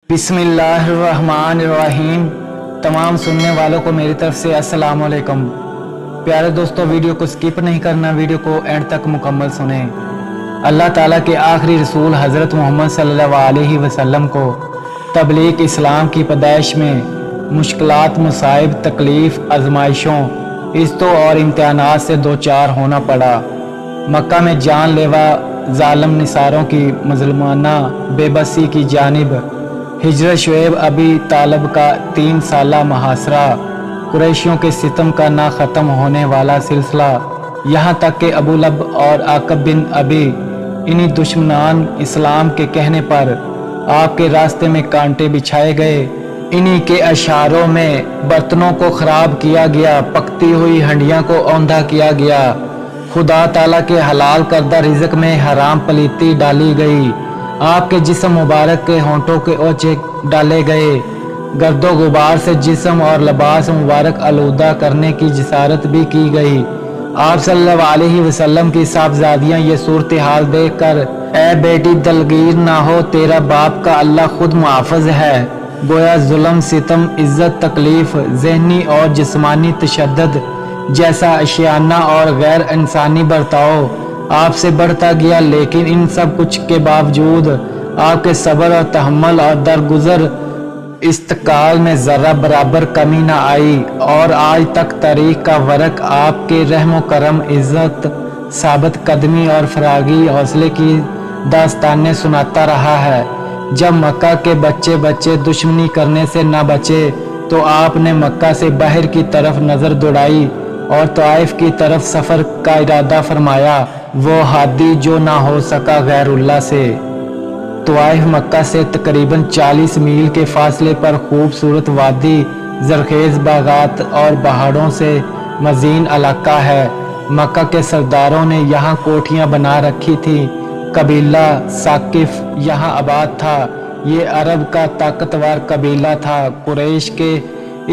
बिस्मिल्लाहिर्रहमानिर्रहीम। तमाम सुनने वालों को मेरी तरफ से अस्सलाम वालेकुम। प्यारे दोस्तों, वीडियो को स्किप नहीं करना, वीडियो को एंड तक मुकम्मल सुने। अल्लाह ताला के आखिरी रसूल हज़रत मोहम्मद सल्लल्लाहु अलैहि वसल्लम को तबलीग इस्लाम की पैदाइश में मुश्किलात, मुसाइब, तकलीफ़, आजमाइशों, इज़्ज़तों और इम्तिहानात से दो चार होना पड़ा। मक्का में जानलेवा जालिम निसारों की मुज़लमाना बेबसी की जानिब हिजरत, शुएब अबी तालब का 3 साला मुहासरा, कुरैशियों के सितम का ना ख़त्म होने वाला सिलसिला, यहाँ तक कि अबू लब और आकब बिन अबी, इन्हीं दुश्मनान इस्लाम के कहने पर आपके रास्ते में कांटे बिछाए गए। इन्हीं के अशारों में बर्तनों को ख़राब किया गया, पकती हुई हंडियों को औंधा किया गया, खुदा ताला के हलाल करदा रिज़्क़ में हराम पलीती डाली गई, आपके जिस्म मुबारक के होंठों के ओछे डाले गए, गर्दो गुबार से जिस्म और लिबास मुबारक आलूदा करने की जिसारत भी की गई। आप सल्लल्लाहु अलैहि वसल्लम की साहबजादियाँ ये सूरत हाल देख कर, ए बेटी दलगीर ना हो, तेरा बाप का अल्लाह खुद मुहाफ़िज़ है। गोया जुल्म, सितम, इज़्ज़त, तकलीफ़, ज़हनी और जिस्मानी तशद्दुद जैसा अशियाना और गैर इंसानी बर्ताव आपसे बढ़ता गया, लेकिन इन सब कुछ के बावजूद आपके सब्र और तहम्मुल और दरगुजर इस्तकाल में ज़रा बराबर कमी न आई, और आज तक तारीख़ का वरक आपके रहम करम, इज़्ज़त, साबित कदमी और फरागी हौसले की दास्तानें सुनाता रहा है। जब मक्का के बच्चे दुश्मनी करने से न बचे तो आपने मक्का से बाहर की तरफ नज़र दौड़ाई और ताइफ की तरफ सफ़र का इरादा फरमाया, वो हादी जो ना हो सका गैरुल्लाह से। ताइफ मक्का से तकरीबन 40 मील के फासले पर खूबसूरत वादी, जरखेज़ बागात और पहाड़ों से मज़ीन इलाका है। मक्का के सरदारों ने यहाँ कोठियाँ बना रखी थी। कबीला साकिफ यहाँ आबाद था। ये अरब का ताकतवर कबीला था। कुरैश के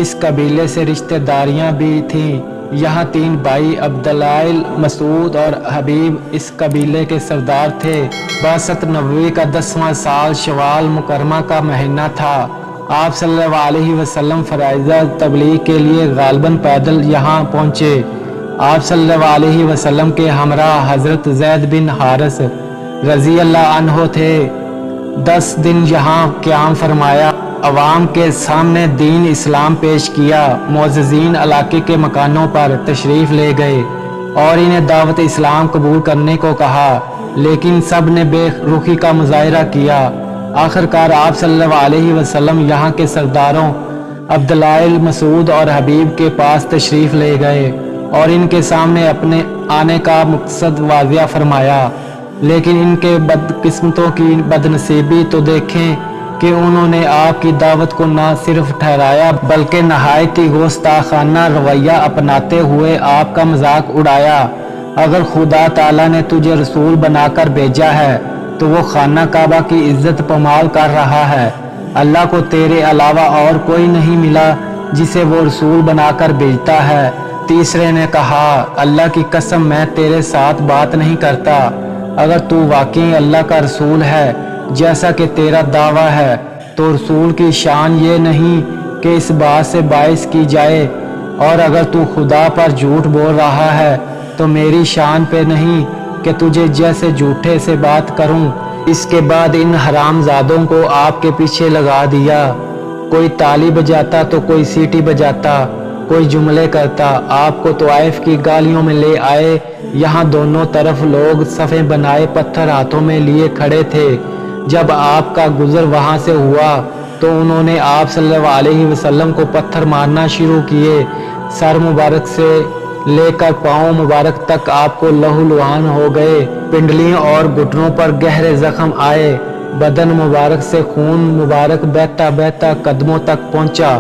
इस कबीले से रिश्तेदारियाँ भी थीं। यहाँ 3 भाई अब्दुल्लाह, मसूद और हबीब इस कबीले के सरदार थे। बासत नबवी का 10वां साल शवाल मुकरमा का महीना था। आप सल्लल्लाहु अलैहि वसल्लम फराइज़ा तबलीग के लिए गालिबन पैदल यहाँ पहुँचे। आप सल्लल्लाहु अलैहि वसल्लम के हमरा हज़रत ज़ैद बिन हारिस रज़ी अल्लाह अन्हो थे। 10 दिन यहाँ क़याम फरमाया, अवाम के सामने दीन इस्लाम पेश किया। मोअज़्ज़ीन इलाके के मकानों पर तशरीफ़ ले गए और इन्हें दावत इस्लाम कबूल करने को कहा, लेकिन सब ने बेरुखी का मुज़ाहिरा किया। आखिरकार आप सल्लल्लाहु अलैहि वसल्लम यहाँ के सरदारों अब्दुल्लाह, मसूद और हबीब के पास तशरीफ़ ले गए और इनके सामने अपने आने का मकसद वाज़िया फरमाया। लेकिन इनके बदकिस्मतों की बदनसीबी तो देखें कि उन्होंने आपकी दावत को न सिर्फ ठहराया बल्कि नहायत ही गुस्ताखाना रवैया अपनाते हुए आपका मजाक उड़ाया। अगर खुदा ताला ने तुझे रसूल बनाकर भेजा है तो वो खाना काबा की इज्जत पमाल कर रहा है। अल्लाह को तेरे अलावा और कोई नहीं मिला जिसे वो रसूल बनाकर भेजता है। तीसरे ने कहा, अल्लाह की कसम, मैं तेरे साथ बात नहीं करता। अगर तू वाकई अल्लाह का रसूल है जैसा कि तेरा दावा है तो रसूल की शान ये नहीं कि इस बात से बाइस की जाए, और अगर तू खुदा पर झूठ बोल रहा है तो मेरी शान पे नहीं कि तुझे जैसे झूठे से बात करूं। इसके बाद इन हरामजादों को आपके पीछे लगा दिया। कोई ताली बजाता तो कोई सीटी बजाता, कोई जुमले करता। आपको ताइफ की गालियों में ले आए। यहाँ दोनों तरफ लोग सफ़े बनाए पत्थर हाथों में लिए खड़े थे। जब आपका गुजर वहाँ से हुआ तो उन्होंने आप सल्लल्लाहु अलैहि वसल्लम को पत्थर मारना शुरू किए। सर मुबारक से लेकर पाँव मुबारक तक आपको लहूलुहान हो गए। पिंडलियों और घुटनों पर गहरे जख्म आए। बदन मुबारक से खून मुबारक बहता बहता कदमों तक पहुँचा।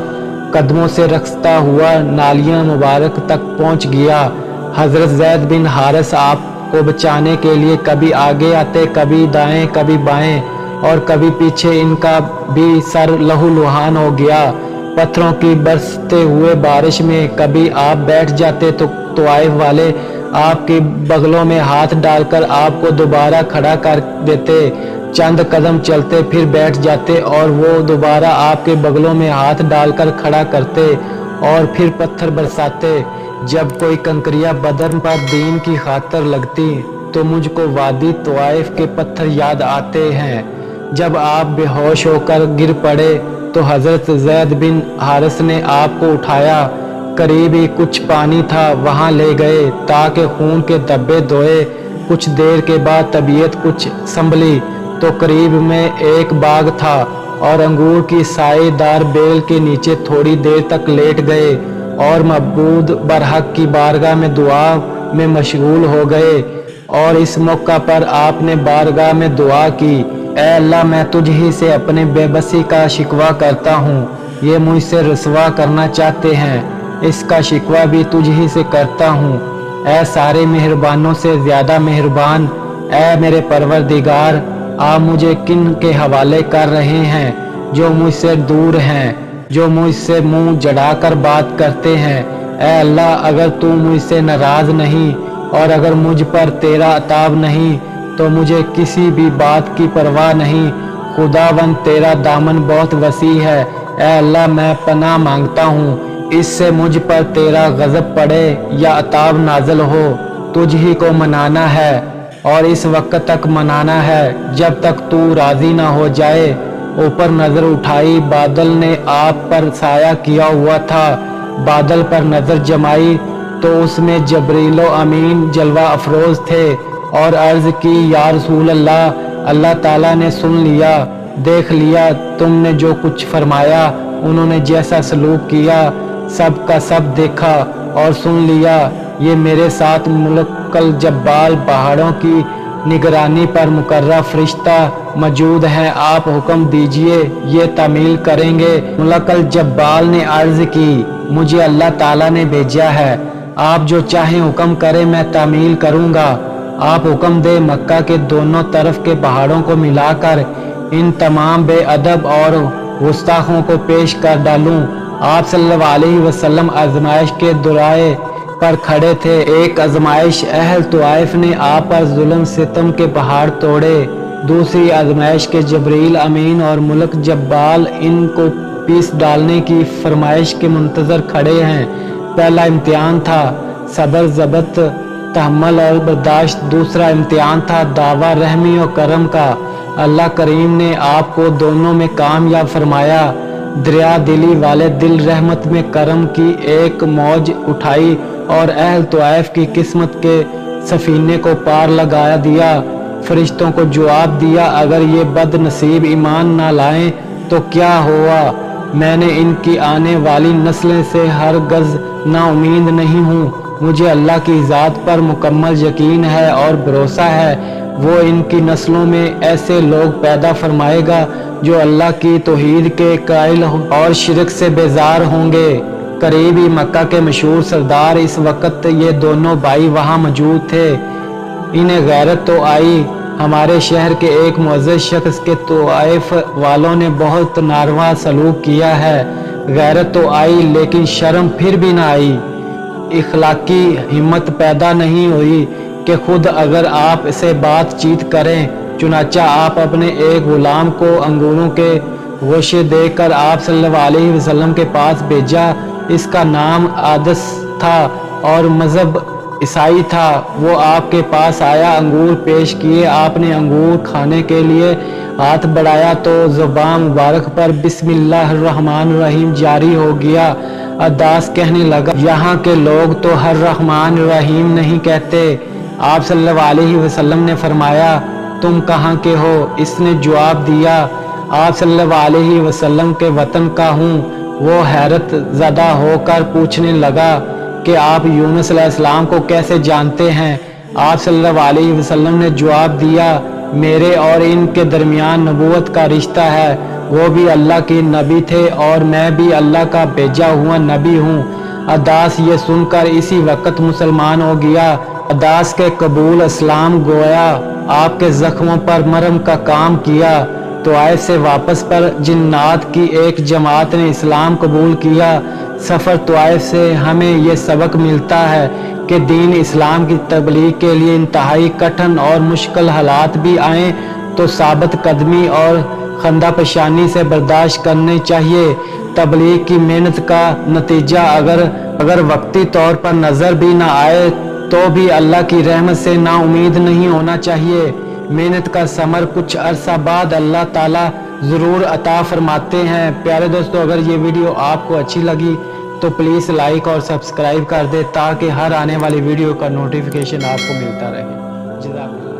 कदमों से रखता हुआ नालियाँ मुबारक तक पहुँच गया। हज़रत ज़ैद बिन हारिस आपको बचाने के लिए कभी आगे आते, कभी दाएं, कभी बाएं और कभी पीछे। इनका भी सर लहूलुहान हो गया। पत्थरों की बरसते हुए बारिश में कभी आप बैठ जाते तो ताइफ वाले आपके बगलों में हाथ डालकर आपको दोबारा खड़ा कर देते। चंद कदम चलते फिर बैठ जाते और वो दोबारा आपके बगलों में हाथ डालकर खड़ा करते और फिर पत्थर बरसाते। जब कोई कंकरिया बदन पर दीन की खातर लगती तो मुझको वादी तवाइफ के पत्थर याद आते हैं। जब आप बेहोश होकर गिर पड़े तो हजरत ज़ैद बिन हारिस ने आपको उठाया, करीब ही कुछ पानी था वहां ले गए ताकि खून के धब्बे धोए। कुछ देर के बाद तबीयत कुछ संभली तो करीब में एक बाग था और अंगूर की साएदार बेल के नीचे थोड़ी देर तक लेट गए और मबूद बरहक की बारगाह में दुआ में मशगूल हो गए। और इस मौका पर आपने बारगाह में दुआ की, ऐ अल्लाह मैं तुझ ही से अपने बेबसी का शिकवा करता हूँ, ये मुझसे रसवा करना चाहते हैं, इसका शिकवा भी तुझ ही से करता हूँ। ऐ सारे मेहरबानों से ज़्यादा मेहरबान, ऐ मेरे परवरदिगार, आप मुझे किन के हवाले कर रहे हैं जो मुझसे दूर हैं, जो मुझसे मुंह जड़ाकर बात करते हैं। ऐ अल्लाह अगर तू मुझसे नाराज़ नहीं और अगर मुझ पर तेरा अताब नहीं तो मुझे किसी भी बात की परवाह नहीं। खुदावंद तेरा दामन बहुत वसी है। ऐ अल्लाह मैं पनाह मांगता हूँ, इससे मुझ पर तेरा गज़ब पड़े या अताब नाज़िल हो। तुझ ही को मनाना है और इस वक्त तक मनाना है जब तक तू राज़ी ना हो जाए। ऊपर नज़र उठाई, बादल ने आप पर साया किया हुआ था। बादल पर नज़र जमाई तो उसमें जबरीलो अमीन जलवा अफरोज थे और अर्ज़ की, या रसूल अल्लाह, अल्लाह ताला ने सुन लिया, देख लिया, तुमने जो कुछ फरमाया, उन्होंने जैसा सलूक किया, सब का सब देखा और सुन लिया। ये मेरे साथ मुलक्कल जब्बाल पहाड़ों की निगरानी पर मुकर्रर फरिश्ता मौजूद हैं, आप हुक्म दीजिए ये तामील करेंगे। मुलक्कल जब्बाल ने अर्ज़ की, मुझे अल्लाह ताला ने भेजा है, आप जो चाहें हुक्म करें मैं तामील करूँगा। आप हुक्म दे मक्का के दोनों तरफ के पहाड़ों को मिलाकर इन तमाम बेअदब और गुस्ताखों को पेश कर डालूं। आप सल्लल्लाहु अलैहि वसल्लम आजमाइश के दुराए पर खड़े थे। एक आजमाइश अहल तुआइफ ने आप पर जुल्म सितम के पहाड़ तोड़े, दूसरी आजमाइश के जबरील अमीन और मुल्क जब्बाल इनको पीस डालने की फरमाइश के मुंतजर खड़े हैं। पहला इम्तिहान था सब्र ज़बत तहम्मुल और बर्दाश्त, दूसरा इम्तिहान था दावा रहमी और करम का। अल्लाह करीम ने आपको दोनों में कामयाब फरमाया। दरिया दिली वाले दिल रहमत में करम की एक मौज उठाई और अहल तुआइफ की किस्मत के सफीने को पार लगा दिया। फरिश्तों को जवाब दिया, अगर ये बदनसीब ईमान ना लाएं तो क्या हुआ, मैंने इनकी आने वाली नस्लें से हरगज़ नाउमीद नहीं हूँ। मुझे अल्लाह की ज़ात पर मुकम्मल यकीन है और भरोसा है, वो इनकी नस्लों में ऐसे लोग पैदा फरमाएगा जो अल्लाह की तौहीद के कायल और शिरक से बेजार होंगे। करीब ही मक्का के मशहूर सरदार इस वक्त ये दोनों भाई वहाँ मौजूद थे। इन्हें गैरत तो आई, हमारे शहर के एक मुअज़्ज़ज़ शख्स के तवाइफ वालों ने बहुत नारवा सलूक किया है। गैरत तो आई लेकिन शर्म फिर भी ना आई, इखलाकी हिम्मत पैदा नहीं हुई कि खुद अगर आप से बातचीत करें। चुनाचा आप अपने एक गुलाम को अंगूरों के गोशे देकर आप सल्लल्लाहु अलैहि वसल्लम के पास भेजा। इसका नाम आदस था और मज़हब ईसाई था। वो आपके पास आया, अंगूर पेश किए, आपने अंगूर खाने के लिए हाथ बढ़ाया तो ज़ुबान मुबारक पर बिस्मिल्लाहिर्रहमानिर्रहीम जारी हो गया। अदास कहने लगा, यहाँ के लोग तो हर रहमान रहीम नहीं कहते। आप सल्लल्लाहु अलैहि वसल्लम ने फरमाया, तुम कहाँ के हो? इसने जवाब दिया, आप सल्लल्लाहु अलैहि वसल्लम के वतन का हूँ। वो हैरत ज़दा होकर पूछने लगा कि आप यूनुस अलैहिस्सलाम को कैसे जानते हैं? आप सल्लल्लाहु अलैहि वसल्लम ने जवाब दिया, मेरे और इनके दरमियान नबूवत का रिश्ता है। वो भी अल्लाह के नबी थे और मैं भी अल्लाह का भेजा हुआ नबी हूँ। अदास ये सुनकर इसी वक्त मुसलमान हो गया। अदास के कबूल इस्लाम गोया आपके जख्मों पर मरहम का काम किया। तो आयत से वापस पर जिन्नात की एक जमात ने इस्लाम कबूल किया। सफ़र तवाइफ से हमें ये सबक मिलता है कि दीन इस्लाम की तबलीग के लिए इंतहाई कठिन और मुश्किल हालात भी आएँ तो साबित कदमी और खंदा पेशानी से बर्दाश्त करनी चाहिए। तबलीग की मेहनत का नतीजा अगर वक्ती तौर पर नज़र भी ना आए तो भी अल्लाह की रहमत से ना उम्मीद नहीं होना चाहिए। मेहनत का समर कुछ अरसा बाद अल्लाह ताला ज़रूर अता फरमाते हैं। प्यारे दोस्तों, अगर ये वीडियो आपको अच्छी लगी तो प्लीज़ लाइक और सब्सक्राइब कर दे ताकि हर आने वाली वीडियो का नोटिफिकेशन आपको मिलता रहे। जज़ाकल्लाह।